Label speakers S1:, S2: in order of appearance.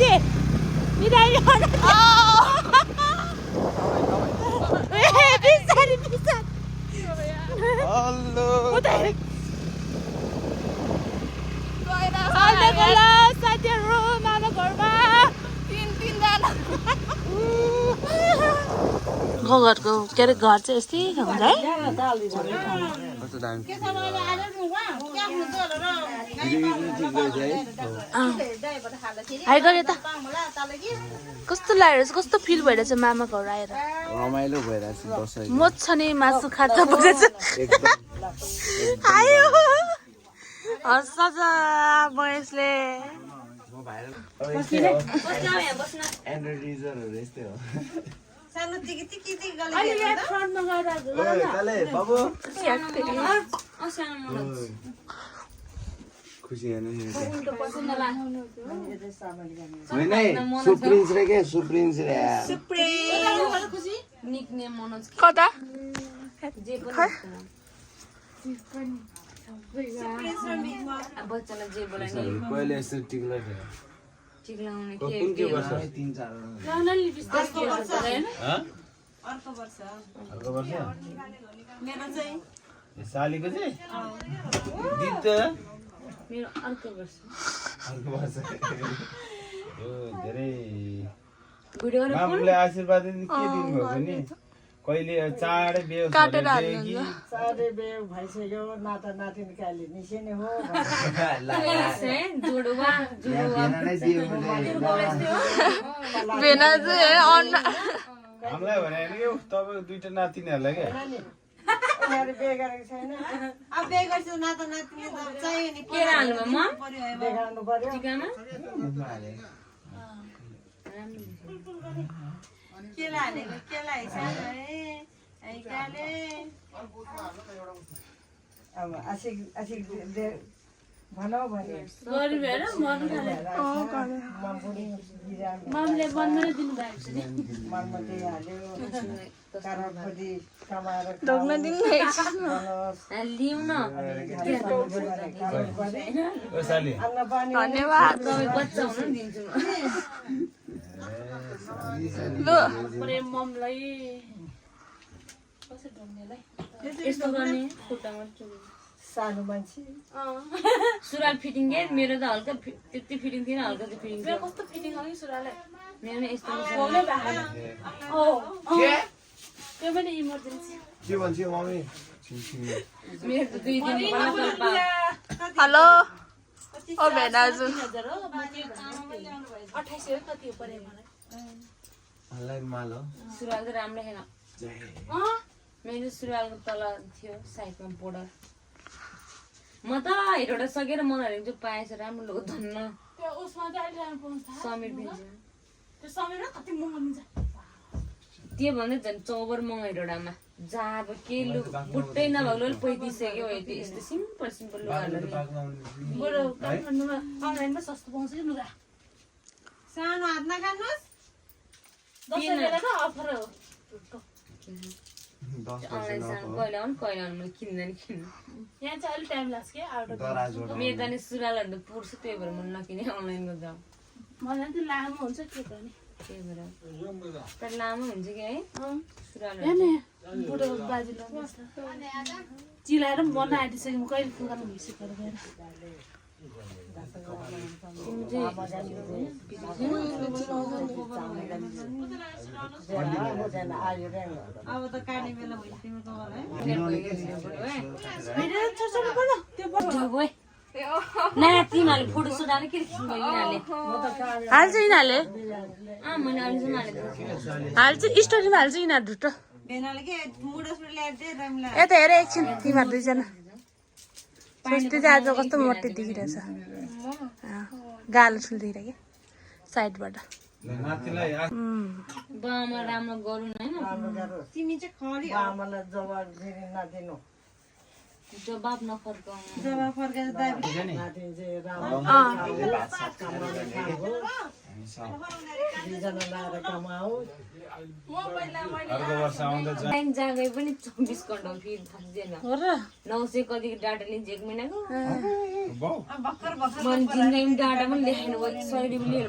S1: 谢，你来有了。哎，比赛的比赛。
S2: Hello。
S1: 我得。साथीको ल साथीहरू मामा घरमा तीन गाउँघरको के अरे घर चाहिँ यस्तै हुन्छ है हाई गरे त कस्तो लागिरहेछ कस्तो फिल भइरहेछ मामा घर आएर
S2: रमाइलो भइरहेछ
S1: मोच नि मासु खाता भइरहेछ आयो हर्ष बयसले कता
S3: बच्चालाई जे बोलाउने
S2: पहिले यस्तो टिक्ला थियो
S3: टिक लाउने
S2: कुन के वर्ष 3-4
S3: लाउन लिपस्टिक के गर्छ हैन
S2: अर्को वर्ष
S3: मेरो चाहिँ
S2: ए सालीको चाहिँ दित
S3: मेरो अर्को वर्ष
S2: यो धेरै
S3: भिडियो
S2: मामुले आशीर्वाद दिन के दिनु भएको नि कहिले चाँडै बिहे
S1: काटेर हाल्नु
S4: चाँडै बिहे भइसक्यो नाता नातिनी काली निस्किने हो
S3: जुडुवा
S1: भेना चाहिँ
S2: हामीलाई भने नि तपाईको दुईटा नातिनीहरुलाई के
S4: उनीहरू बिहे गरेको छैन
S5: अब बिहे गर्छ नाता नातिनी त चाहियो नि
S3: के हाल्नु म
S4: देखाउनु पर्यो
S3: टिकामा
S5: केला हालेको केला हिसाब है काले
S4: अब आशिक भनौ भने
S3: गरी भएर मर्नु थाले मम्मीले बन्दै दिनु भएको छ नि
S4: मर्मती हाल्यो कारखोजी कमाएर
S1: ढोग्न दिनु
S3: लिउ न
S2: ओ साली
S4: अन्न पानी
S1: धन्यवाद
S3: बच्चा हुनु दिन्छु म
S1: ल
S3: प्रेम ममलाई कसरी ढोग्नेलाई यस्तो गर्ने खुट्टामा चुल्नु
S4: सानो मान्छे
S3: सुरुवाल फिटिङ के मेरो त हल्का त्यति फिटिङ थिएन हल्का चाहिँ फिटिङ थियो
S1: कस्तो फिटिङ हो नि सुराले
S3: मेरो नि यस्तो
S1: त्यो पनि इमर्जेन्सी
S2: के भन्छ मम्मी
S3: मेरो त 2 दिन बल्ल
S1: हेलो ओ भेनाजु
S3: 2800 कति हो परे मलाई
S2: हल्लाई माल हो
S3: सुरुवाल त राम्रो छैन मेरो सुरुवालको तल थियो साइडमा बोर्डर म त हेरोडा सकेर मलाई जो पाएछ राम्रो लोक धन्न
S1: त्यो उसमा चाहिँ अहिले राम्रो पाउँछ
S3: समीर बिन्छ
S1: त्यो समीर कति महँगो हुन्छ
S3: त्यो भन्दै झन् चौबर मगाइ हेरोडामा जहाँ अब के लुक बुट्टै नभएको 35 सक्यो त्यो यस्तो सिम्पल लुगाहरू
S1: बरु काठमाडौँमा अनलाइनमा सस्तो पाउँछ नि लुगा
S5: सानो हात नकाट्नुहोस्
S1: दसैँ बेला त अफर हो
S3: अनलाइन सानो कहिले आउनु मैले किन्दैन किन्नु
S1: यहाँ चाहिँ अलिक टाइम लाग्छ कि आउट
S3: मेरो त नि सुरुवालहरू त पुर्छ त्यही भएर म नकिने अनलाइनको जाउँ
S1: मलाई त लामो हुन्छ के गर्ने
S3: त्यही भएर तर लामो हुन्छ कि है सुरुवालहरू
S1: यहाँ बुढो बाजी चिलाएर पनि बन्न आँटिसक्यो कहिले फुकाउनु भइसक्यो गएर
S5: अब त काने बेला भइसक्यो
S1: त्यो
S3: तिमीहरूले फोटो सुटाएर के यिनीहरूले
S1: हाल्छ यिनीहरूले
S3: मैले अहिलेसम्म हालेको
S1: हाल्छ स्टोरीमा हाल्छ यिनीहरू ढुट्टो
S5: भेनाले के मुडसबाट ल्याएर दे रमला
S1: यता हेर एकछिन तिमीहरू दुईजना सस्ती चाहिँ आज कस्तो मोटी देखिरहेछ गालो ठुलो देखिरहेको साइडबाट
S3: बामा राम्रो गरौँ होइन
S5: तिमी चाहिँ खली
S4: आमालाई जवाब दिनु नदिनु
S3: जवाब नफर्काउनु
S5: जवाब फर्केर दाबी
S4: नातिनी चाहिँ दुईजना लाएर कमाऊ
S2: अर्को वर्ष आउँदा
S3: ब्याङ्क जाँदै पनि 24 घण्टा फेरि थाक्दैन
S1: हो र
S3: 900 कति डाटा लिन्छ एक महिनाको
S2: बाउ
S5: भर्खर भर्खर
S3: मैले जिन्दगी डाटा पनि लेखेन 100 रुपियाँ